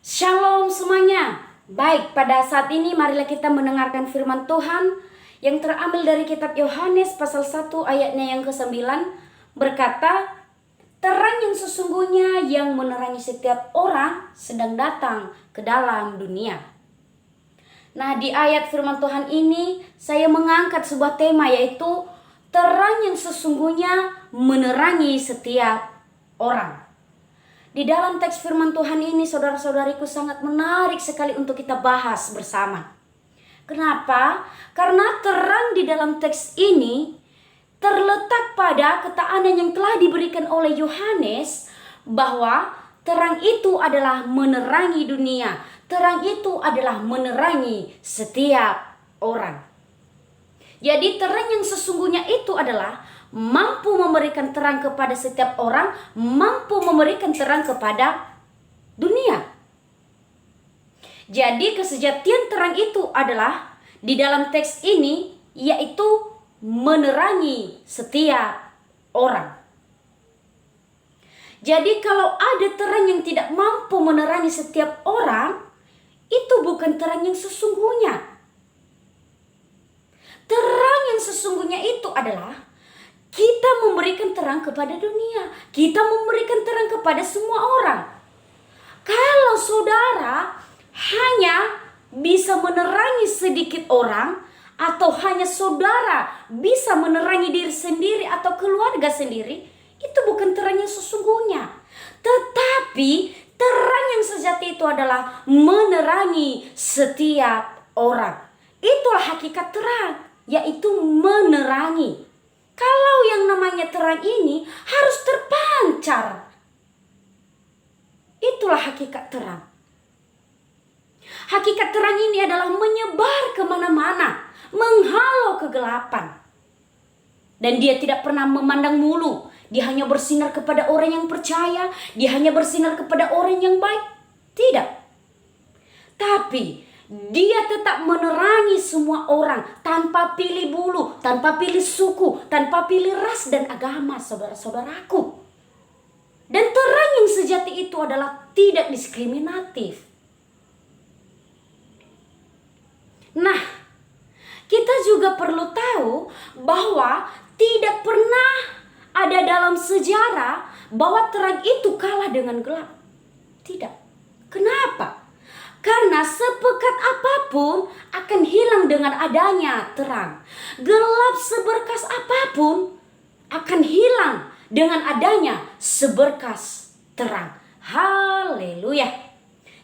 Shalom semuanya. Baik, pada saat ini marilah kita mendengarkan firman Tuhan yang terambil dari kitab Yohanes pasal 1 ayatnya yang ke-9 berkata, terang yang sesungguhnya yang menerangi setiap orang sedang datang ke dalam dunia. Nah, di ayat firman Tuhan ini saya mengangkat sebuah tema, yaitu terang yang sesungguhnya menerangi setiap orang. Di dalam teks firman Tuhan ini, saudara-saudariku, sangat menarik sekali untuk kita bahas bersama. Kenapa? Karena terang di dalam teks ini terletak pada ketahanan yang telah diberikan oleh Yohanes, bahwa terang itu adalah menerangi dunia. Terang itu adalah menerangi setiap orang. Jadi terang yang sesungguhnya itu adalah mampu memberikan terang kepada setiap orang, mampu memberikan terang kepada dunia. Jadi kesejatian terang itu adalah di dalam teks ini, yaitu menerangi setiap orang. Jadi kalau ada terang yang tidak mampu menerangi setiap orang, itu bukan terang yang sesungguhnya. Terang yang sesungguhnya itu adalah kita memberikan terang kepada dunia. Kita memberikan terang kepada semua orang. Kalau saudara hanya bisa menerangi sedikit orang, atau hanya saudara bisa menerangi diri sendiri atau keluarga sendiri, itu bukan terang yang sesungguhnya. Tetapi terang yang sejati itu adalah menerangi setiap orang. Itulah hakikat terang, yaitu menerangi. Kalau yang namanya terang ini harus terpancar. Itulah hakikat terang. Hakikat terang ini adalah menyebar kemana-mana, menghalau kegelapan. Dan dia tidak pernah memandang mulu. Dia hanya bersinar kepada orang yang percaya. Dia hanya bersinar kepada orang yang baik. Tidak. Tapi dia tetap menerangi semua orang tanpa pilih bulu, tanpa pilih suku, tanpa pilih ras dan agama, saudara-saudaraku. Dan terang yang sejati itu adalah tidak diskriminatif. Nah, kita juga perlu tahu bahwa tidak pernah ada dalam sejarah bahwa terang itu kalah dengan gelap. Tidak. Kenapa? Karena sepekat apapun akan hilang dengan adanya terang. Gelap seberkas apapun akan hilang dengan adanya seberkas terang. Haleluya.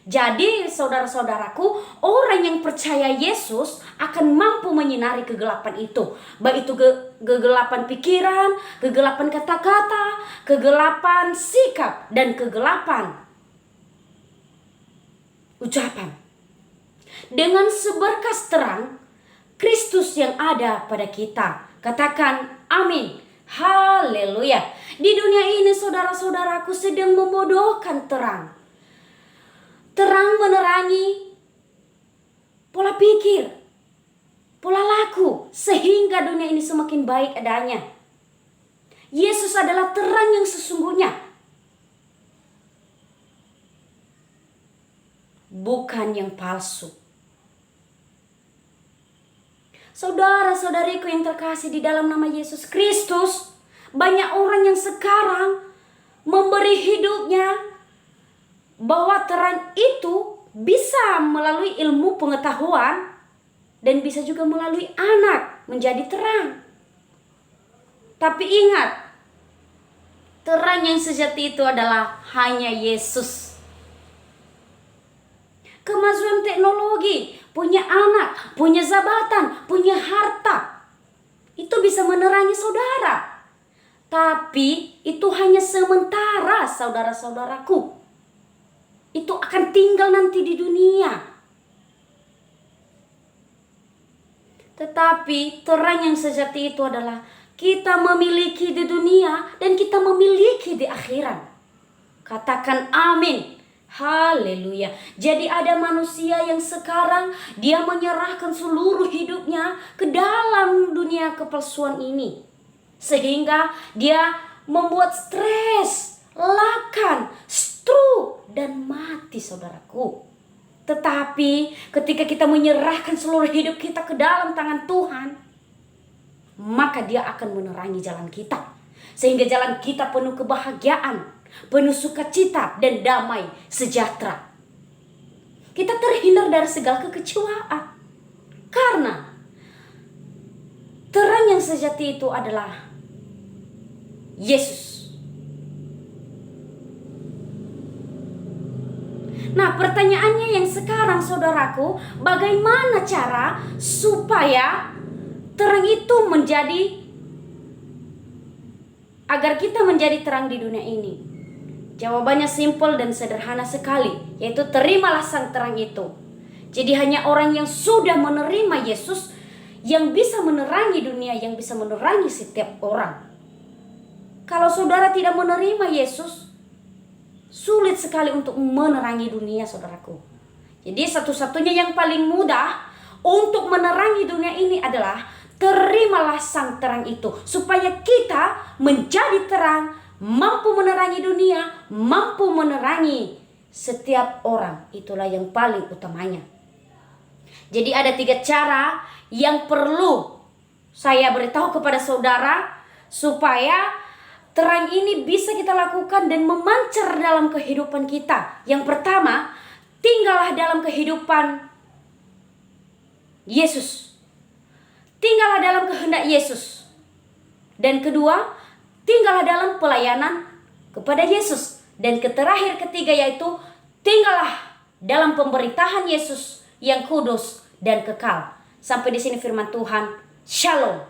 Jadi saudara-saudaraku, orang yang percaya Yesus akan mampu menyinari kegelapan itu. Baik itu kegelapan pikiran, kegelapan kata-kata, kegelapan sikap, dan kegelapan ucapan. Dengan seberkas terang Kristus yang ada pada kita. Katakan amin. Haleluya. Di dunia ini saudara-saudaraku sedang membodohkan terang. Terang menerangi pola pikir, pola laku, sehingga dunia ini semakin baik adanya. Yesus adalah terang yang sesungguhnya, bukan yang palsu. Saudara-saudariku yang terkasih di dalam nama Yesus Kristus, banyak orang yang sekarang memberi hidupnya bahwa terang itu bisa melalui ilmu pengetahuan dan bisa juga melalui anak menjadi terang. Tapi ingat, terang yang sejati itu adalah hanya Yesus. Kemajuan teknologi, punya anak, punya jabatan, punya harta, itu bisa menerangi saudara. Tapi itu hanya sementara, saudara-saudaraku. Itu akan tinggal nanti di dunia. Tetapi terang yang sejati itu adalah kita memiliki di dunia dan kita memiliki di akhirat. Katakan amin. Haleluya. Jadi ada manusia yang sekarang dia menyerahkan seluruh hidupnya ke dalam dunia kepalsuan ini. Sehingga dia membuat stres, lakan, stroke, dan mati, saudaraku. Tetapi ketika kita menyerahkan seluruh hidup kita ke dalam tangan Tuhan, maka Dia akan menerangi jalan kita. Sehingga jalan kita penuh kebahagiaan, penuh sukacita dan damai sejahtera. Kita terhindar dari segala kekecewaan. Karena terang yang sejati itu adalah Yesus. Nah, pertanyaannya yang sekarang, saudaraku, bagaimana cara supaya terang itu agar kita menjadi terang di dunia ini? Jawabannya simpel dan sederhana sekali, yaitu terimalah sang terang itu. Jadi hanya orang yang sudah menerima Yesus yang bisa menerangi dunia, yang bisa menerangi setiap orang. Kalau saudara tidak menerima Yesus, sulit sekali untuk menerangi dunia, saudaraku. Jadi satu-satunya yang paling mudah untuk menerangi dunia ini adalah terimalah sang terang itu, supaya kita menjadi terang, mampu menerangi dunia, mampu menerangi setiap orang. Itulah yang paling utamanya. Jadi ada 3 cara yang perlu saya beritahu kepada saudara supaya terang ini bisa kita lakukan dan memancar dalam kehidupan kita. Yang pertama, tinggallah dalam kehidupan Yesus. Tinggallah dalam kehendak Yesus. Dan kedua, tinggallah dalam pelayanan kepada Yesus. Dan terakhir, ketiga, yaitu tinggallah dalam pemberitahan Yesus yang kudus dan kekal. Sampai di sini firman Tuhan. Shalom.